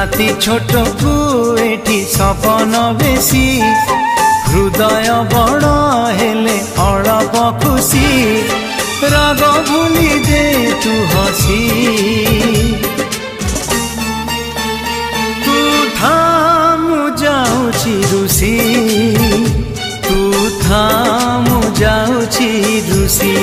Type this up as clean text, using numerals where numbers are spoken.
राति छोट को एठी सपन बेसी हृदय बड़ हेले अड़प खुशी राग भूली दे तू हसी तू थामु जाउची रुसी तू थामु जाउची रुसी।